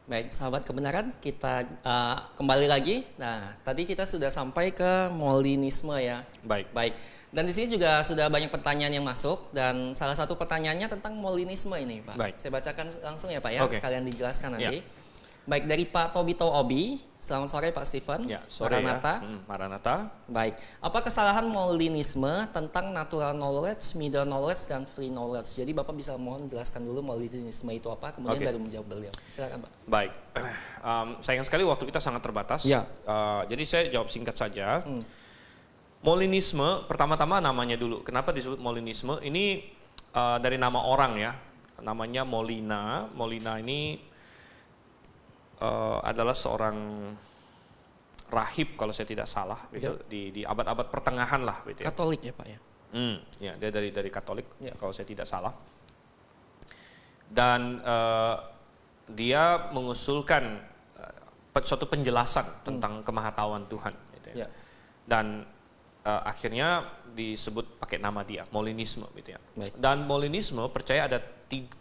Baik, sahabat kebenaran, kita kembali lagi. Nah, tadi kita sudah sampai ke Molinisme ya. Baik. Dan di sini juga sudah banyak pertanyaan yang masuk dan salah satu pertanyaannya tentang Molinisme ini, Pak. Baik. Saya bacakan langsung ya, Pak ya, Oke. sekalian dijelaskan nanti. Ya. Baik, dari Pak Tobito Obi. Selamat sore Pak Stephen. Ya, sore Maranatha. ya. Maranatha. Baik, apa kesalahan Molinisme tentang natural knowledge, middle knowledge, dan free knowledge? Jadi Bapak bisa mohon jelaskan dulu Molinisme itu apa, kemudian Oke. baru menjawab beliau. Silakan Pak. Baik. Sayang sekali waktu kita sangat terbatas. Ya. Jadi saya jawab singkat saja. Molinisme, pertama-tama namanya dulu. Kenapa disebut Molinisme? Ini dari nama orang ya. Namanya Molina. Molina ini adalah seorang rahib kalau saya tidak salah, gitu, di abad-abad pertengahan lah, gitu ya. Katolik ya Pak ya? Ya, dia dari Katolik, Ya. kalau saya tidak salah. Dan dia mengusulkan suatu penjelasan tentang kemahatauan Tuhan, gitu ya. Ya. Dan akhirnya disebut pakai nama dia, Molinisme, gitu ya. Baik. Dan Molinisme percaya ada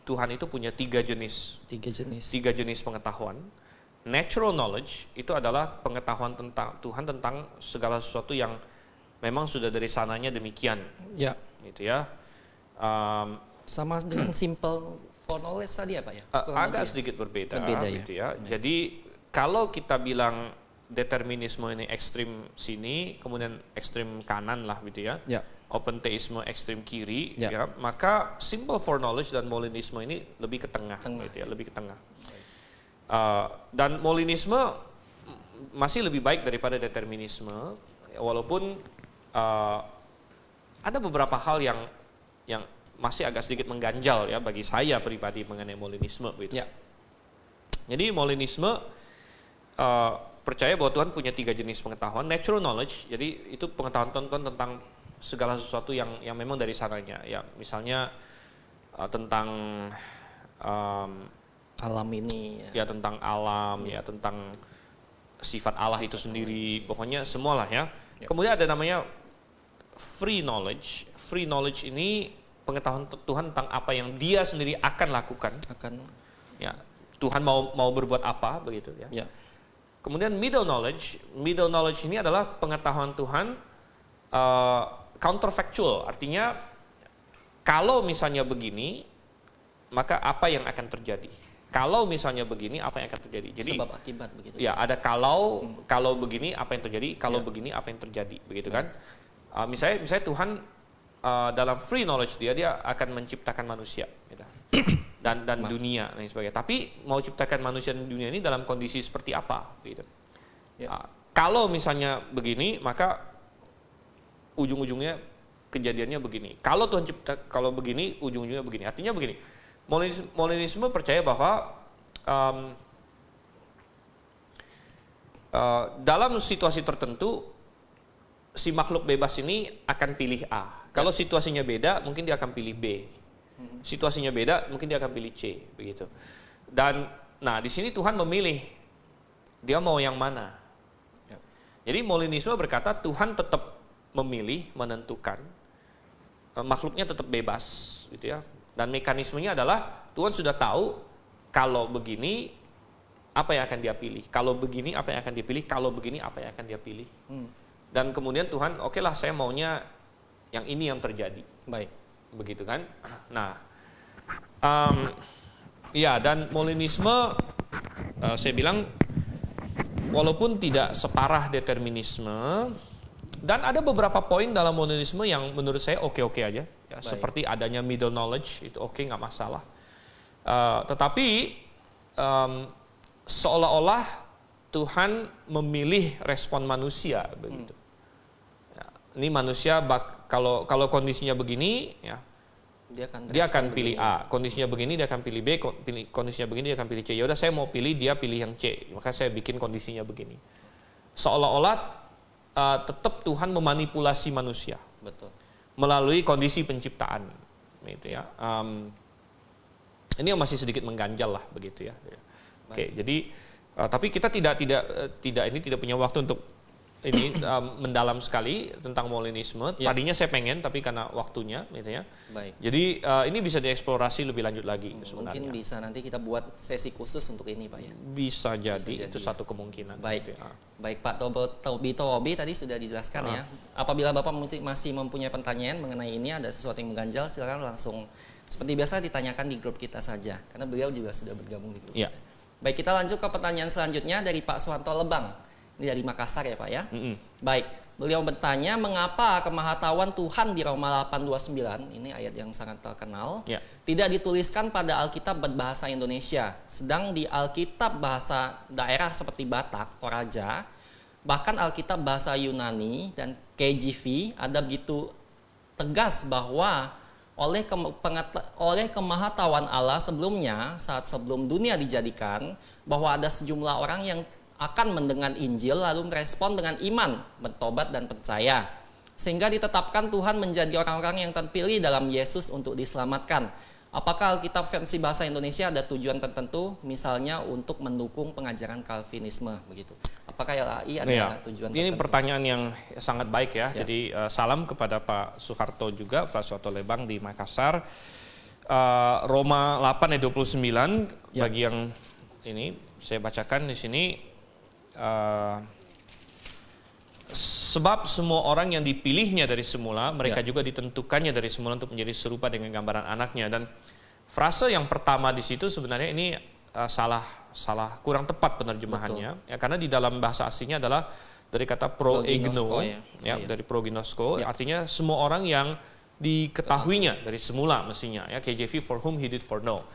Tuhan itu punya tiga jenis Tiga jenis pengetahuan. Natural knowledge itu adalah pengetahuan tentang Tuhan, tentang segala sesuatu yang memang sudah dari sananya demikian, Ya. gitu ya. Sama dengan simple knowledge tadi ya Pak ya? Agak sedikit berbeda gitu ya. Jadi kalau kita bilang determinisme ini ekstrim sini, kemudian ekstrim kanan lah gitu ya. Ya. Open theisme ekstrim kiri, Ya. ya. Maka simple foreknowledge dan Molinisme ini lebih ke tengah. Gitu ya, lebih ke tengah. Dan Molinisme masih lebih baik daripada determinisme, walaupun ada beberapa hal yang masih agak sedikit mengganjal ya bagi saya pribadi mengenai Molinisme, gitu. Ya. Jadi Molinisme percaya bahwa Tuhan punya tiga jenis pengetahuan. Natural knowledge, jadi itu pengetahuan tentang segala sesuatu yang memang dari sananya. Ya, misalnya tentang Alam ini. ya tentang alam, ya tentang sifat Allah itu sendiri, pokoknya semualah ya. Kemudian ada namanya free knowledge. Free knowledge ini pengetahuan Tuhan tentang apa yang Dia sendiri akan lakukan. Ya, Tuhan mau berbuat apa begitu ya. Ya. Kemudian middle knowledge ini adalah pengetahuan Tuhan counterfactual, artinya kalau misalnya begini, maka apa yang akan terjadi? Kalau misalnya begini, apa yang akan terjadi? Jadi sebab akibat begitu. Ya, ada kalau begini apa yang terjadi, kalau begini apa yang terjadi, begitu kan? Misalnya Tuhan dalam free knowledge dia akan menciptakan manusia, gitu. dan dunia dan sebagainya. Tapi mau ciptakan manusia dan dunia ini dalam kondisi seperti apa, gitu. Kalau misalnya begini, maka ujung-ujungnya kejadiannya begini. Kalau Tuhan cipta, kalau begini, ujung-ujungnya begini. Artinya begini. Molinisme percaya bahwa dalam situasi tertentu si makhluk bebas ini akan pilih A. Kalau situasinya beda, mungkin dia akan pilih B. Situasinya beda, mungkin dia akan pilih C, begitu. Dan nah di sini Tuhan memilih dia mau yang mana. Jadi Molinisme berkata Tuhan tetap memilih, menentukan, makhluknya tetap bebas, gitu ya. Dan mekanismenya adalah Tuhan sudah tahu kalau begini apa yang akan dia pilih, kalau begini apa yang akan dia pilih, kalau begini apa yang akan dia pilih. Dan kemudian Tuhan, oke lah saya maunya yang ini yang terjadi. Baik. Begitu kan? Nah, ya dan Molinisme saya bilang walaupun tidak separah determinisme, dan ada beberapa poin dalam Molinisme yang menurut saya oke-oke aja. Ya, seperti adanya middle knowledge, itu oke, nggak masalah. Tetapi seolah-olah Tuhan memilih respon manusia, begitu. Ya, ini manusia kalau kondisinya begini, ya dia akan pilih A. Kondisinya begini dia akan pilih B. Kondisinya begini dia akan pilih C. Ya udah saya mau pilih, dia pilih yang C. Maka saya bikin kondisinya begini. Seolah-olah tetap Tuhan memanipulasi manusia. Betul. Melalui kondisi penciptaan, gitu ya. Ini yang masih sedikit mengganjal lah, begitu ya. Oke, jadi tapi kita tidak punya waktu untuk ini mendalam sekali tentang Molinisme. Tadinya saya pengen, tapi karena waktunya, gitu ya. Baik. Jadi ini bisa dieksplorasi lebih lanjut lagi sebenarnya. Mungkin bisa nanti kita buat sesi khusus untuk ini, Pak ya. Bisa jadi, itu satu kemungkinan. Baik, gitu ya. Baik Pak Tobi tadi sudah dijelaskan ya. Apabila Bapak masih mempunyai pertanyaan mengenai ini, ada sesuatu yang mengganjal, silakan langsung seperti biasa ditanyakan di grup kita saja, karena beliau juga sudah bergabung di grup. Ya. Baik, kita lanjut ke pertanyaan selanjutnya dari Pak Suwanto Lebang. Ini dari Makassar ya Pak ya. Baik, beliau bertanya mengapa kemahatauan Tuhan di Roma 8:29, ini ayat yang sangat terkenal, tidak dituliskan pada Alkitab berbahasa Indonesia. Sedang di Alkitab bahasa daerah seperti Batak, Toraja, bahkan Alkitab bahasa Yunani dan KJV ada begitu tegas bahwa oleh kemahatauan Allah sebelumnya, saat sebelum dunia dijadikan, bahwa ada sejumlah orang yang akan mendengar Injil lalu merespon dengan iman, bertobat dan percaya. Sehingga ditetapkan Tuhan menjadi orang-orang yang terpilih dalam Yesus untuk diselamatkan. Apakah Alkitab versi bahasa Indonesia ada tujuan tertentu, misalnya untuk mendukung pengajaran Calvinisme begitu? Apakah LAI ada tujuan tertentu? Ini pertanyaan yang sangat baik ya. Jadi salam kepada Pak Soeharto juga, Pak Suwanto Lebang di Makassar. Roma 8 ayat 29 bagi yang ini saya bacakan di sini. Sebab semua orang yang dipilihnya dari semula, mereka juga ditentukannya dari semula untuk menjadi serupa dengan gambaran anaknya. Dan frase yang pertama di situ sebenarnya ini salah kurang tepat penerjemahannya. Ya, karena di dalam bahasa aslinya adalah dari kata proegno, dari proginosko, artinya semua orang yang diketahuinya dari semula mestinya. Ya, KJV for whom he did foreknow.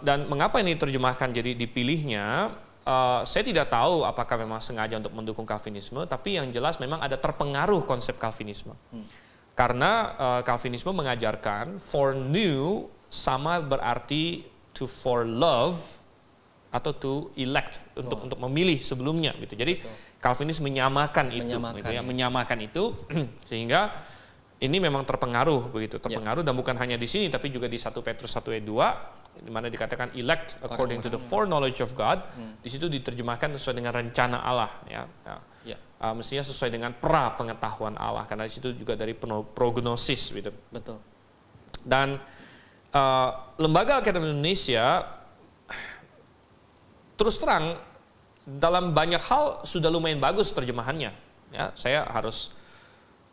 Dan mengapa ini terjemahkan jadi dipilihnya? Saya tidak tahu apakah memang sengaja untuk mendukung Calvinisme, tapi yang jelas memang ada terpengaruh konsep Calvinisme. Karena Calvinisme mengajarkan foreknew sama berarti to forelove atau to elect, untuk memilih sebelumnya gitu. Jadi Calvinis menyamakan itu sehingga ini memang terpengaruh begitu, terpengaruh dan bukan hanya di sini tapi juga di 1 Petrus 1 ayat 2 di mana dikatakan elect according to the foreknowledge of God. Di situ diterjemahkan sesuai dengan rencana Allah ya. Mestinya sesuai dengan pra pengetahuan Allah karena di situ juga dari prognosis gitu. Betul. Dan Lembaga Alkitab Indonesia terus terang dalam banyak hal sudah lumayan bagus terjemahannya. Ya, saya harus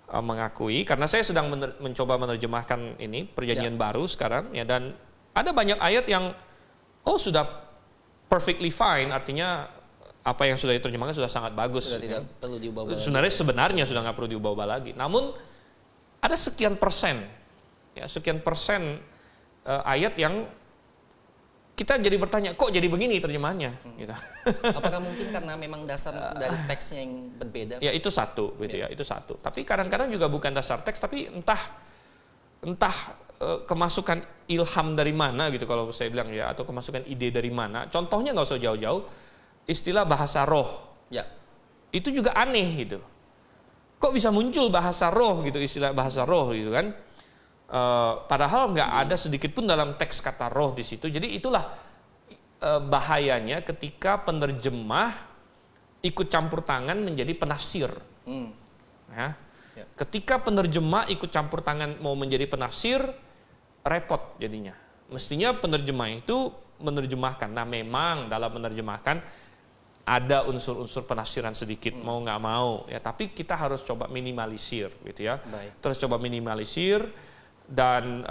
mengakui karena saya sedang mencoba menerjemahkan ini perjanjian baru sekarang ya, dan ada banyak ayat yang sudah perfectly fine, artinya apa yang sudah diterjemahkan sudah sangat bagus. Sudah tidak perlu diubah-ubah. Sebenarnya sudah nggak perlu diubah-ubah lagi. Namun ada sekian persen ayat yang kita jadi bertanya, kok jadi begini terjemahannya? Gitu. Apakah mungkin karena memang dasar dari teksnya yang berbeda? Ya itu satu, gitu ya, itu satu. Tapi kadang-kadang juga bukan dasar teks, tapi entah kemasukan ilham dari mana gitu kalau saya bilang ya, atau kemasukan ide dari mana. Contohnya nggak usah jauh-jauh, istilah bahasa roh. Ya. Itu juga aneh gitu. Kok bisa muncul bahasa roh gitu, istilah bahasa roh gitu kan? Padahal nggak ada sedikit pun dalam teks kata roh di situ. Jadi itulah bahayanya ketika penerjemah ikut campur tangan menjadi penafsir. Ya. Ketika penerjemah ikut campur tangan mau menjadi penafsir, repot jadinya. Mestinya penerjemah itu menerjemahkan. Nah memang dalam menerjemahkan ada unsur-unsur penafsiran sedikit, mau nggak mau ya. Tapi kita harus coba minimalisir gitu ya. Terus coba minimalisir. Dan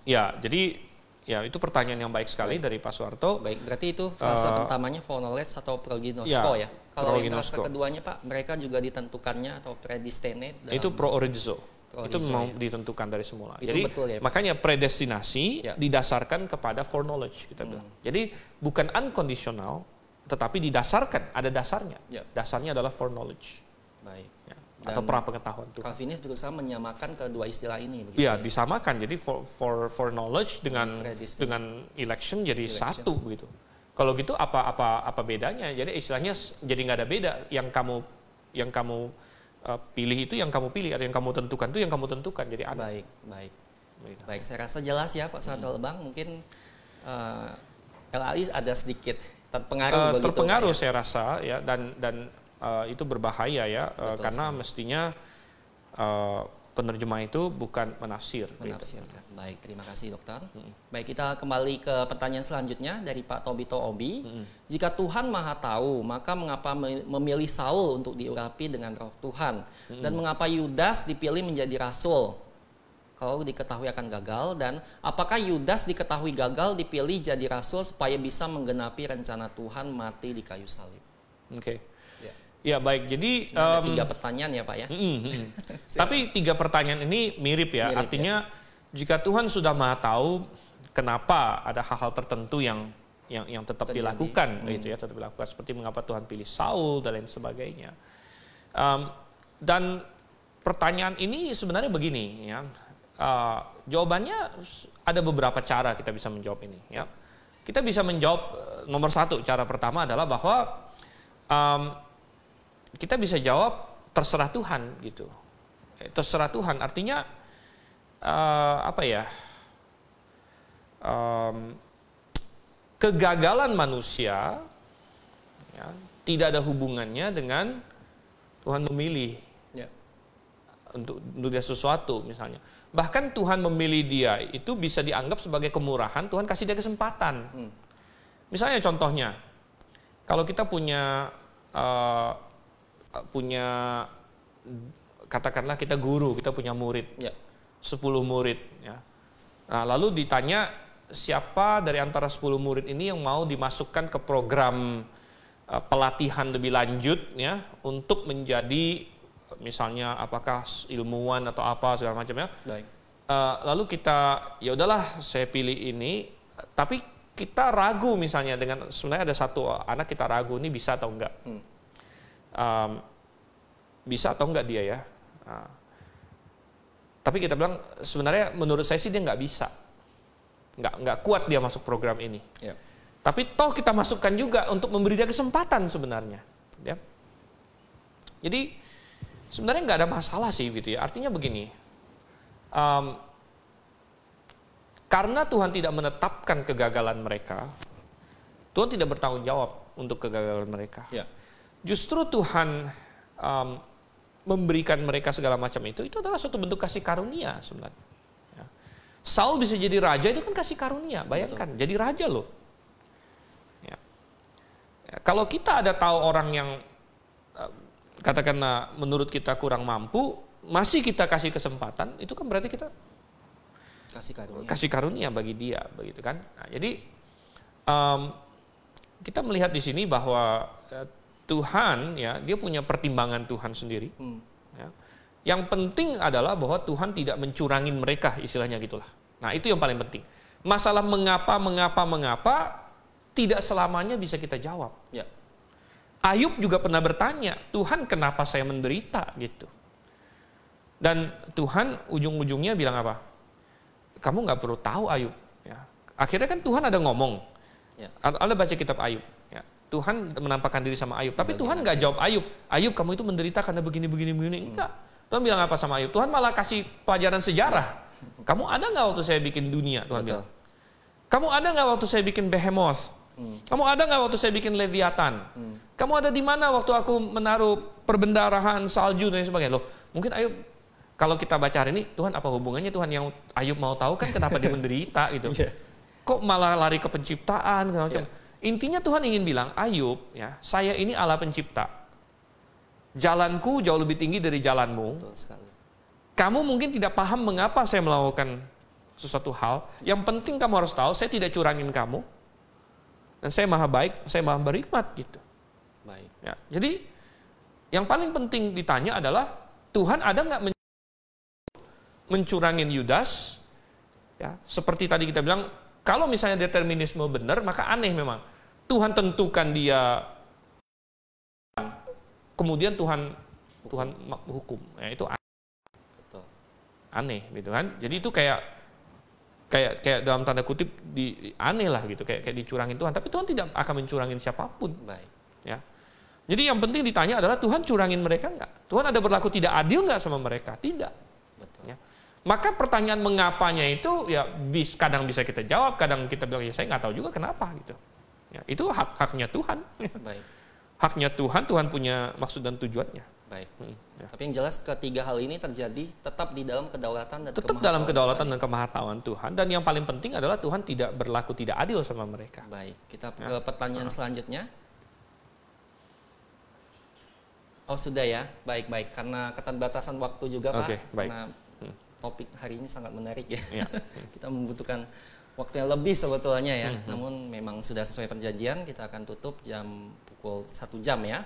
ya, jadi ya itu pertanyaan yang baik sekali dari Pak Soeharto. Baik, berarti itu frasa pertamanya foreknowledge atau proginosko ya. Kalau yang frasa keduanya Pak, mereka juga ditentukannya atau predestinate. Itu pro orizo. Itu memang ditentukan dari semula. Itu jadi betul, ya, makanya predestinasi didasarkan kepada foreknowledge kita bilang. Jadi bukan unconditional, tetapi didasarkan, ada dasarnya. Dasarnya adalah foreknowledge. Baik. Ya. Atau pra pengetahuan Tuhan. Calvinis berusaha menyamakan kedua istilah ini. Iya, disamakan. Jadi for knowledge dengan election jadi satu gitu. Kalau gitu apa bedanya? Jadi istilahnya jadi nggak ada beda. Yang kamu pilih itu yang kamu pilih, atau yang kamu tentukan itu yang kamu tentukan. Jadi ada. Baik. Saya rasa jelas ya Pak Soeharto Lebang. Mungkin LAI ada sedikit terpengaruh begitu, terpengaruh Pak, ya? saya rasa ya, dan itu berbahaya ya, karena sekali. mestinya penerjemah itu bukan menafsir. Menafsirkan. Baik, terima kasih dokter. Baik, kita kembali ke pertanyaan selanjutnya dari Pak Tobito Obi. Jika Tuhan Maha Tahu, maka mengapa memilih Saul untuk diurapi dengan Roh Tuhan? Dan mengapa Yudas dipilih menjadi rasul? Kalau diketahui akan gagal, dan apakah Yudas diketahui gagal dipilih jadi rasul supaya bisa menggenapi rencana Tuhan mati di kayu salib? Oke. Ya baik, jadi ada 3 pertanyaan ya Pak ya. Tapi 3 pertanyaan ini mirip ya. Artinya jika Tuhan sudah Maha Tahu, kenapa ada hal-hal tertentu yang tetap dilakukan, gitu ya, tetap dilakukan, seperti mengapa Tuhan pilih Saul dan lain sebagainya. Dan pertanyaan ini sebenarnya begini ya. Jawabannya ada beberapa cara kita bisa menjawab ini ya. Kita bisa menjawab nomor 1, cara pertama adalah bahwa kita bisa jawab terserah Tuhan gitu. Terserah Tuhan artinya kegagalan manusia ya, tidak ada hubungannya dengan Tuhan memilih untuk dia sesuatu misalnya. Bahkan Tuhan memilih dia itu bisa dianggap sebagai kemurahan, Tuhan kasih dia kesempatan. Misalnya contohnya, kalau kita punya katakanlah kita guru, kita punya murid, 10 murid ya. Nah, lalu ditanya siapa dari antara 10 murid ini yang mau dimasukkan ke program pelatihan lebih lanjut ya untuk menjadi misalnya apakah ilmuwan atau apa segala macamnya. Lalu kita ya udahlah saya pilih ini, tapi kita ragu misalnya dengan sebenarnya ada satu anak kita ragu ini bisa atau enggak. Bisa atau enggak dia ya. Tapi kita bilang sebenarnya menurut saya sih dia nggak bisa. Nggak kuat dia masuk program ini. Tapi toh kita masukkan juga untuk memberi dia kesempatan sebenarnya. Ya. Jadi sebenarnya nggak ada masalah sih gitu ya. Artinya begini, karena Tuhan tidak menetapkan kegagalan mereka, Tuhan tidak bertanggung jawab untuk kegagalan mereka. Justru Tuhan memberikan mereka segala macam itu adalah suatu bentuk kasih karunia sebenarnya. Ya. Saul bisa jadi raja itu kan kasih karunia, bayangkan. Jadi raja loh. Ya. Ya, kalau kita ada tahu orang yang katakanlah menurut kita kurang mampu, masih kita kasih kesempatan, itu kan berarti kita kasih karunia bagi dia, begitu kan? Nah, jadi kita melihat di sini bahwa Tuhan ya dia punya pertimbangan Tuhan sendiri. Ya. Yang penting adalah bahwa Tuhan tidak mencurangin mereka, istilahnya gitulah. Nah itu yang paling penting. Masalah mengapa tidak selamanya bisa kita jawab. Ayub juga pernah bertanya, Tuhan kenapa saya menderita gitu. Dan Tuhan ujung-ujungnya bilang apa? Kamu nggak perlu tahu Ayub. Ya. Akhirnya kan Tuhan ada ngomong. Ada baca kitab Ayub. Tuhan menampakkan diri sama Ayub, tapi Tuhan nggak jawab Ayub. Ayub kamu itu menderita karena begini. Enggak. Tuhan bilang apa sama Ayub? Tuhan malah kasih pelajaran sejarah. Kamu ada nggak waktu saya bikin dunia? Tuhan bilang. Kamu ada nggak waktu saya bikin Behemoth? Kamu ada nggak waktu saya bikin Leviathan? Kamu ada di mana waktu aku menaruh perbendarahan salju dan sebagainya? Loh, mungkin Ayub kalau kita baca hari ini, Tuhan apa hubungannya Tuhan yang Ayub mau tahu kan kenapa dia menderita gitu? Kok malah lari ke penciptaan segala macam? Intinya Tuhan ingin bilang, Ayub, ya, saya ini Allah pencipta. Jalanku jauh lebih tinggi dari jalanmu. Kamu mungkin tidak paham mengapa saya melakukan sesuatu hal. Yang penting kamu harus tahu, saya tidak curangin kamu. Dan saya maha baik, saya maha berhikmat gitu. Ya, jadi yang paling penting ditanya adalah, Tuhan ada nggak mencurangin Yudas? Ya, seperti tadi kita bilang, kalau misalnya determinisme benar, maka aneh memang. Tuhan tentukan dia, kemudian Tuhan hukum. Ya, itu aneh gitu kan. Jadi itu kayak dalam tanda kutip aneh lah gitu, kayak dicurangin Tuhan. Tapi Tuhan tidak akan mencurangin siapapun. Ya. Jadi yang penting ditanya adalah Tuhan curangin mereka nggak? Tuhan ada berlaku tidak adil nggak sama mereka? Tidak. Ya. Maka pertanyaan mengapanya itu ya kadang bisa kita jawab, kadang kita bilang ya saya nggak tahu juga kenapa gitu. Ya, itu haknya Tuhan. Baik. Haknya Tuhan, Tuhan punya maksud dan tujuannya. Baik. Ya. Tapi yang jelas ketiga hal ini terjadi tetap di dalam kedaulatan dan tetap dalam kedaulatan dan kemahatauan Tuhan. Dan yang paling penting adalah Tuhan tidak berlaku tidak adil sama mereka. Baik, kita ke pertanyaan selanjutnya. Oh sudah ya, baik-baik. Karena keterbatasan waktu juga Pak. Baik. Karena topik hari ini sangat menarik ya. Ya. Kita membutuhkan waktu yang lebih sebetulnya ya. Namun memang sudah sesuai perjanjian, kita akan tutup pukul 1 jam ya.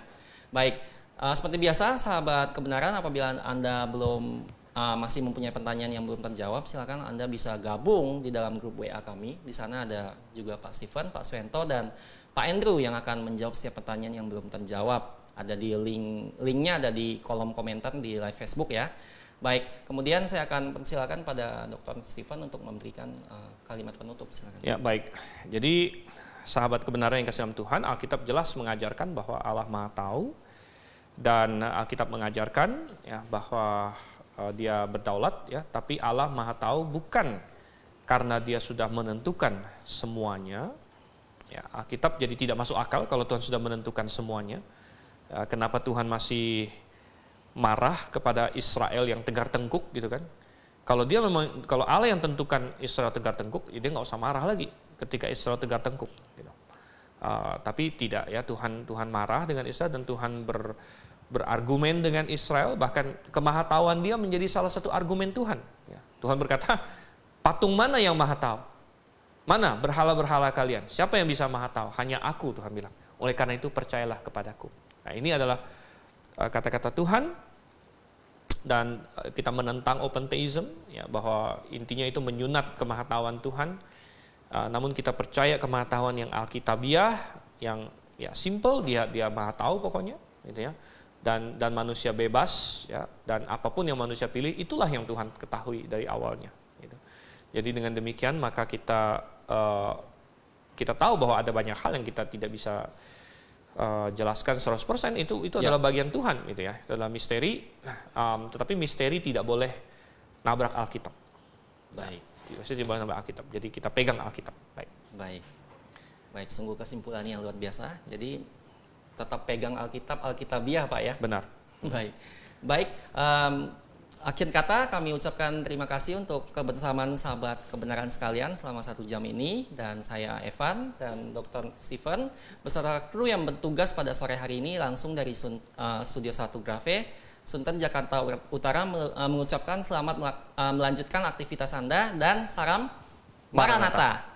Baik, seperti biasa sahabat kebenaran, apabila Anda belum masih mempunyai pertanyaan yang belum terjawab, silakan Anda bisa gabung di dalam grup WA kami. Di sana ada juga Pak Stephen, Pak Swento, dan Pak Andrew yang akan menjawab setiap pertanyaan yang belum terjawab. Ada di linknya ada di kolom komentar di live Facebook ya. Baik, kemudian saya akan persilakan pada Dr. Stephen untuk memberikan kalimat penutup. Silakan. Ya, baik. Jadi sahabat kebenaran yang kasih dalam Tuhan, Alkitab jelas mengajarkan bahwa Allah Maha Tahu, dan Alkitab mengajarkan ya bahwa Dia berdaulat ya, tapi Allah Maha Tahu bukan karena Dia sudah menentukan semuanya. Ya, Alkitab jadi tidak masuk akal kalau Tuhan sudah menentukan semuanya. Ya, kenapa Tuhan masih marah kepada Israel yang tegar tengkuk gitu kan? Kalau Allah yang tentukan Israel tegar tengkuk, dia nggak usah marah lagi ketika Israel tegar tengkuk. Gitu. Tapi tidak ya, Tuhan marah dengan Israel dan Tuhan berargumen dengan Israel, bahkan kemahatauan Dia menjadi salah satu argumen Tuhan. Ya. Tuhan berkata, patung mana yang maha tahu? Mana berhala-berhala kalian? Siapa yang bisa maha tahu? Hanya Aku, Tuhan bilang. Oleh karena itu percayalah kepadaku. Nah, ini adalah kata-kata Tuhan, dan kita menentang open theism ya, bahwa intinya itu menyunat kemahatauan Tuhan. Namun kita percaya kemahatauan yang alkitabiah, yang ya simple, dia maha tahu pokoknya gitu ya. Dan manusia bebas ya, dan apapun yang manusia pilih itulah yang Tuhan ketahui dari awalnya gitu. Jadi dengan demikian maka kita tahu bahwa ada banyak hal yang kita tidak bisa jelaskan 100%, itu adalah bagian Tuhan gitu ya, adalah misteri. Tetapi misteri tidak boleh nabrak Alkitab. Baik. Tidak boleh nabrak Alkitab. Jadi kita pegang Alkitab. Baik. Sungguh kesimpulannya yang luar biasa. Jadi tetap pegang Alkitabiah Pak ya. Benar. Baik. Akhir kata kami ucapkan terima kasih untuk kebersamaan sahabat kebenaran sekalian selama 1 jam ini, dan saya Evan dan Dr. Stephen beserta kru yang bertugas pada sore hari ini langsung dari Studio 1 Grave, Sunten, Jakarta Utara mengucapkan selamat melanjutkan aktivitas Anda dan salam Maranatha.